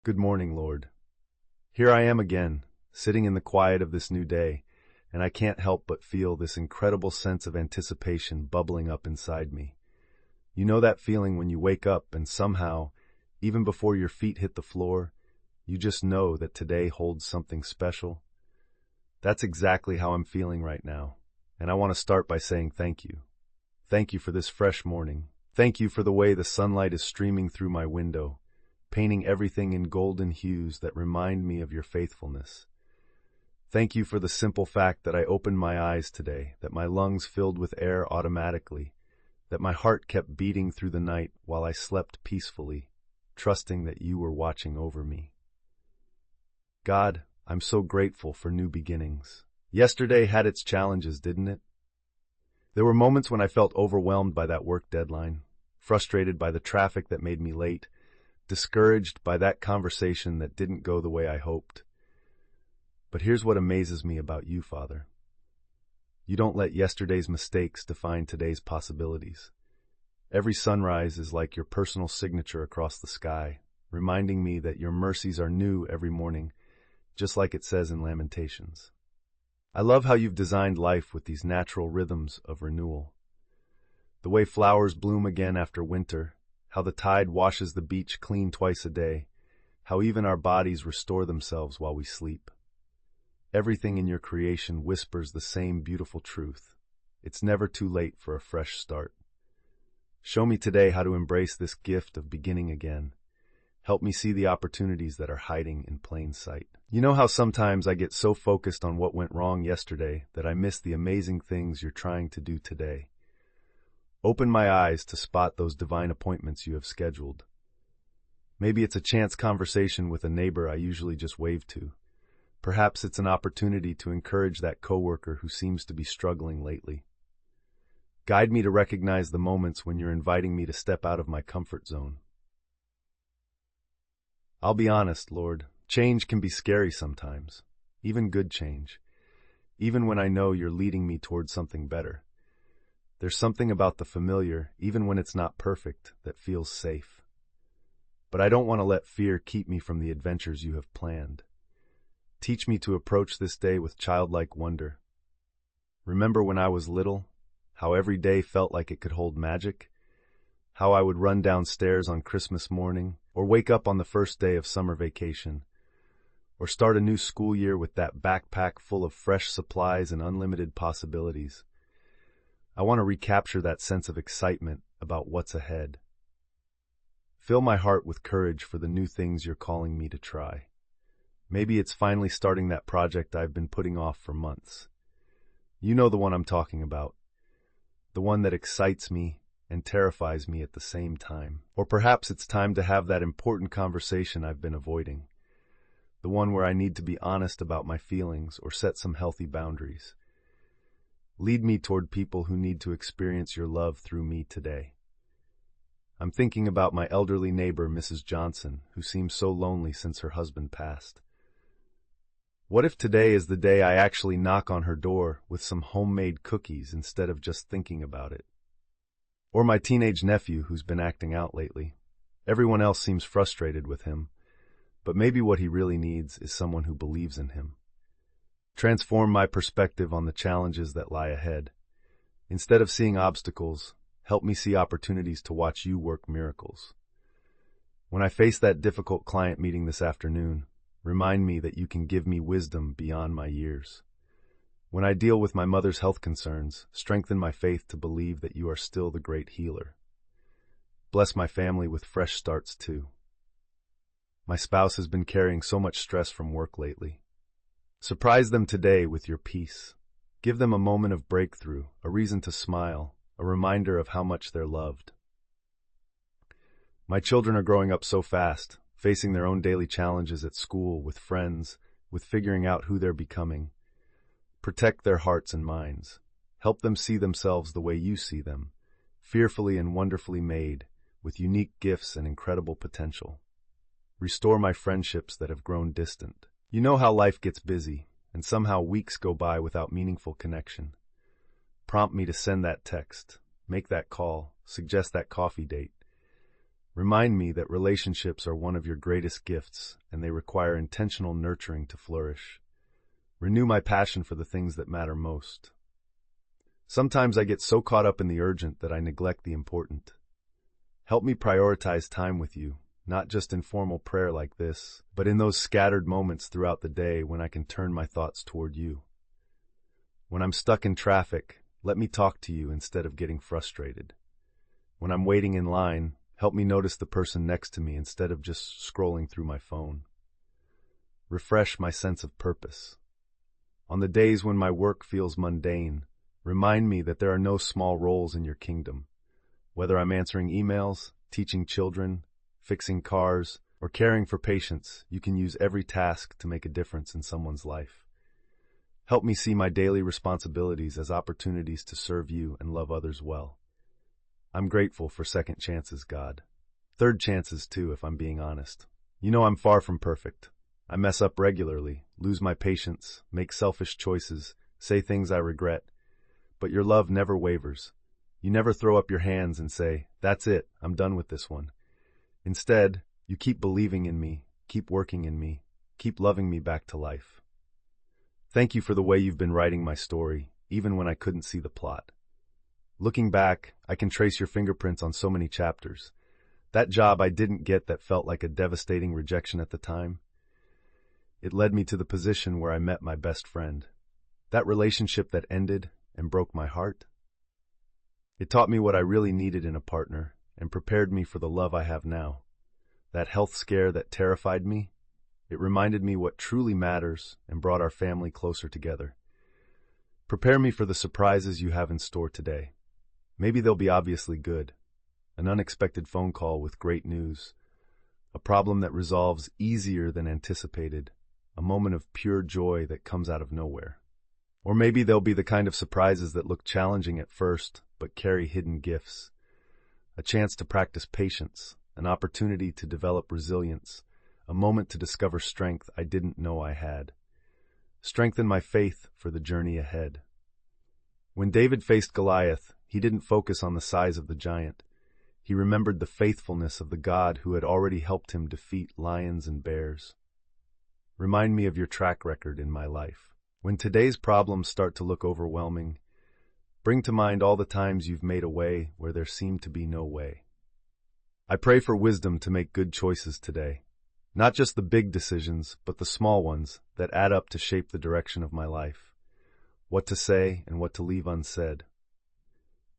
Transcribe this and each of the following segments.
Good morning, Lord. Here I am again, sitting in the quiet of this new day, and I can't help but feel this incredible sense of anticipation bubbling up inside me. You know that feeling when you wake up and somehow, even before your feet hit the floor, you just know that today holds something special? That's exactly how I'm feeling right now, and I want to start by saying thank you. Thank you for this fresh morning. Thank you for the way the sunlight is streaming through my window, painting everything in golden hues that remind me of your faithfulness. Thank you for the simple fact that I opened my eyes today, that my lungs filled with air automatically, that my heart kept beating through the night while I slept peacefully, trusting that you were watching over me. God, I'm so grateful for new beginnings. Yesterday had its challenges, didn't it? There were moments when I felt overwhelmed by that work deadline, frustrated by the traffic that made me late, discouraged by that conversation that didn't go the way I hoped. But here's what amazes me about you, Father. You don't let yesterday's mistakes define today's possibilities. Every sunrise is like your personal signature across the sky, reminding me that your mercies are new every morning, just like it says in Lamentations. I love how you've designed life with these natural rhythms of renewal. The way flowers bloom again after winter, how the tide washes the beach clean twice a day, how even our bodies restore themselves while we sleep. Everything in your creation whispers the same beautiful truth. It's never too late for a fresh start. Show me today how to embrace this gift of beginning again. Help me see the opportunities that are hiding in plain sight. You know how sometimes I get so focused on what went wrong yesterday that I miss the amazing things you're trying to do today. Open my eyes to spot those divine appointments you have scheduled. Maybe it's a chance conversation with a neighbor I usually just wave to. Perhaps it's an opportunity to encourage that coworker who seems to be struggling lately. Guide me to recognize the moments when you're inviting me to step out of my comfort zone. I'll be honest, Lord, change can be scary sometimes, even good change, even when I know you're leading me towards something better. There's something about the familiar, even when it's not perfect, that feels safe. But I don't want to let fear keep me from the adventures you have planned. Teach me to approach this day with childlike wonder. Remember when I was little, how every day felt like it could hold magic? How I would run downstairs on Christmas morning, or wake up on the first day of summer vacation, or start a new school year with that backpack full of fresh supplies and unlimited possibilities. I want to recapture that sense of excitement about what's ahead. Fill my heart with courage for the new things you're calling me to try. Maybe it's finally starting that project I've been putting off for months. You know the one I'm talking about. The one that excites me and terrifies me at the same time. Or perhaps it's time to have that important conversation I've been avoiding. The one where I need to be honest about my feelings or set some healthy boundaries. Lead me toward people who need to experience your love through me today. I'm thinking about my elderly neighbor, Mrs. Johnson, who seems so lonely since her husband passed. What if today is the day I actually knock on her door with some homemade cookies instead of just thinking about it? Or my teenage nephew who's been acting out lately. Everyone else seems frustrated with him, but maybe what he really needs is someone who believes in him. Transform my perspective on the challenges that lie ahead. Instead of seeing obstacles, help me see opportunities to watch you work miracles. When I face that difficult client meeting this afternoon, remind me that you can give me wisdom beyond my years. When I deal with my mother's health concerns, strengthen my faith to believe that you are still the great healer. Bless my family with fresh starts too. My spouse has been carrying so much stress from work lately. Surprise them today with your peace. Give them a moment of breakthrough, a reason to smile, a reminder of how much they're loved. My children are growing up so fast, facing their own daily challenges at school, with friends, with figuring out who they're becoming. Protect their hearts and minds. Help them see themselves the way you see them, fearfully and wonderfully made, with unique gifts and incredible potential. Restore my friendships that have grown distant. You know how life gets busy, and somehow weeks go by without meaningful connection. Prompt me to send that text, make that call, suggest that coffee date. Remind me that relationships are one of your greatest gifts, and they require intentional nurturing to flourish. Renew my passion for the things that matter most. Sometimes I get so caught up in the urgent that I neglect the important. Help me prioritize time with you, not just in formal prayer like this, but in those scattered moments throughout the day when I can turn my thoughts toward you. When I'm stuck in traffic, let me talk to you instead of getting frustrated. When I'm waiting in line, help me notice the person next to me instead of just scrolling through my phone. Refresh my sense of purpose. On the days when my work feels mundane, remind me that there are no small roles in your kingdom. Whether I'm answering emails, teaching children, fixing cars, or caring for patients, you can use every task to make a difference in someone's life. Help me see my daily responsibilities as opportunities to serve you and love others well. I'm grateful for second chances, God. Third chances, too, if I'm being honest. You know I'm far from perfect. I mess up regularly, lose my patience, make selfish choices, say things I regret. But your love never wavers. You never throw up your hands and say, "That's it, I'm done with this one." Instead, you keep believing in me, keep working in me, keep loving me back to life. Thank you for the way you've been writing my story, even when I couldn't see the plot. Looking back, I can trace your fingerprints on so many chapters. That job I didn't get that felt like a devastating rejection at the time. It led me to the position where I met my best friend. That relationship that ended and broke my heart. It taught me what I really needed in a partner and prepared me for the love I have now. That health scare that terrified me, it reminded me what truly matters and brought our family closer together. Prepare me for the surprises you have in store today. Maybe they'll be obviously good. An unexpected phone call with great news. A problem that resolves easier than anticipated. A moment of pure joy that comes out of nowhere. Or maybe they'll be the kind of surprises that look challenging at first, but carry hidden gifts. A chance to practice patience, an opportunity to develop resilience, a moment to discover strength I didn't know I had. Strengthen my faith for the journey ahead. When David faced Goliath, he didn't focus on the size of the giant. He remembered the faithfulness of the God who had already helped him defeat lions and bears. Remind me of your track record in my life. When today's problems start to look overwhelming, bring to mind all the times you've made a way where there seemed to be no way. I pray for wisdom to make good choices today. Not just the big decisions, but the small ones that add up to shape the direction of my life. What to say and what to leave unsaid.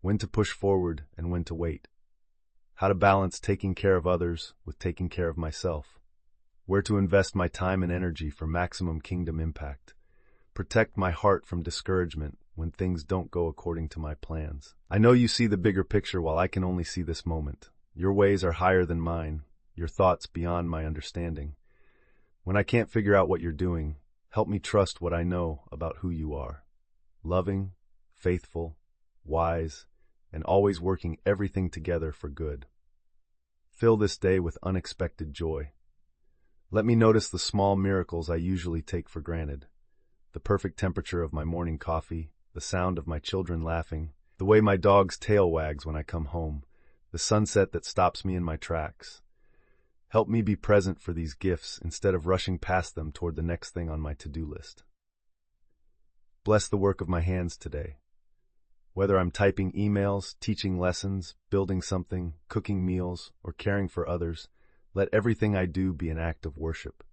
When to push forward and when to wait. How to balance taking care of others with taking care of myself. Where to invest my time and energy for maximum kingdom impact. Protect my heart from discouragement when things don't go according to my plans. I know you see the bigger picture while I can only see this moment. Your ways are higher than mine, your thoughts beyond my understanding. When I can't figure out what you're doing, help me trust what I know about who you are. Loving, faithful, wise, and always working everything together for good. Fill this day with unexpected joy. Let me notice the small miracles I usually take for granted. The perfect temperature of my morning coffee, the sound of my children laughing, the way my dog's tail wags when I come home, the sunset that stops me in my tracks. Help me be present for these gifts instead of rushing past them toward the next thing on my to-do list. Bless the work of my hands today. Whether I'm typing emails, teaching lessons, building something, cooking meals, or caring for others, let everything I do be an act of worship.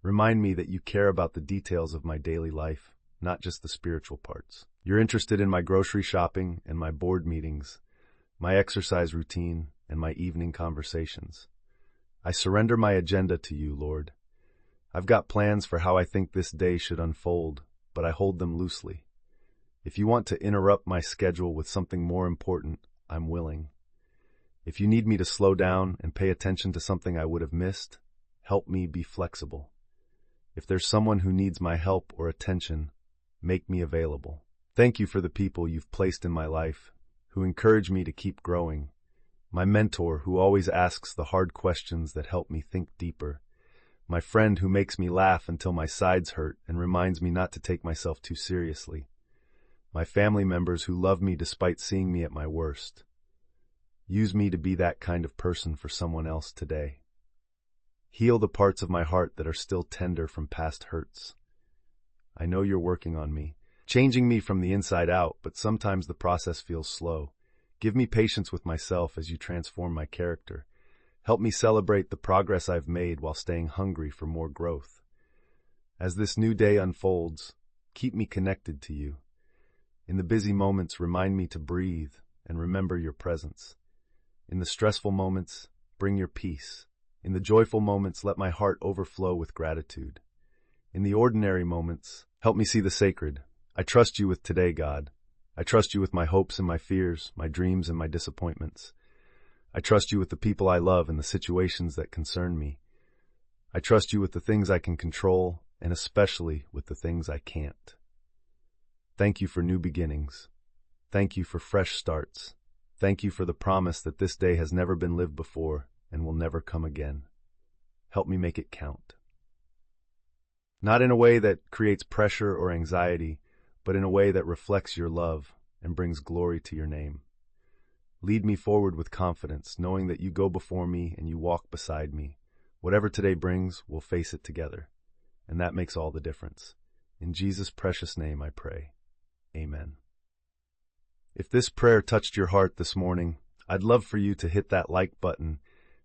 Remind me that you care about the details of my daily life, not just the spiritual parts. You're interested in my grocery shopping and my board meetings, my exercise routine, and my evening conversations. I surrender my agenda to you, Lord. I've got plans for how I think this day should unfold, but I hold them loosely. If you want to interrupt my schedule with something more important, I'm willing. If you need me to slow down and pay attention to something I would have missed, help me be flexible. If there's someone who needs my help or attention, make me available. Thank you for the people you've placed in my life, who encourage me to keep growing. My mentor who always asks the hard questions that help me think deeper. My friend who makes me laugh until my sides hurt and reminds me not to take myself too seriously. My family members who love me despite seeing me at my worst. Use me to be that kind of person for someone else today. Heal the parts of my heart that are still tender from past hurts. I know you're working on me, changing me from the inside out, but sometimes the process feels slow. Give me patience with myself as you transform my character. Help me celebrate the progress I've made while staying hungry for more growth. As this new day unfolds, keep me connected to you. In the busy moments, remind me to breathe and remember your presence. In the stressful moments, bring your peace. In the joyful moments, let my heart overflow with gratitude. In the ordinary moments, help me see the sacred. I trust you with today, God. I trust you with my hopes and my fears, my dreams and my disappointments. I trust you with the people I love and the situations that concern me. I trust you with the things I can control, and especially with the things I can't. Thank you for new beginnings. Thank you for fresh starts. Thank you for the promise that this day has never been lived before and will never come again. Help me make it count. Not in a way that creates pressure or anxiety, but in a way that reflects your love and brings glory to your name. Lead me forward with confidence, knowing that you go before me and you walk beside me. Whatever today brings, we'll face it together. And that makes all the difference. In Jesus' precious name I pray. Amen. If this prayer touched your heart this morning, I'd love for you to hit that like button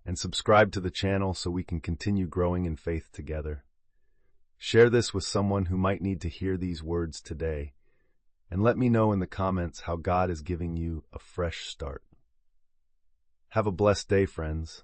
and subscribe to the channel so we can continue growing in faith together. Share this with someone who might need to hear these words today, and let me know in the comments how God is giving you a fresh start. Have a blessed day, friends.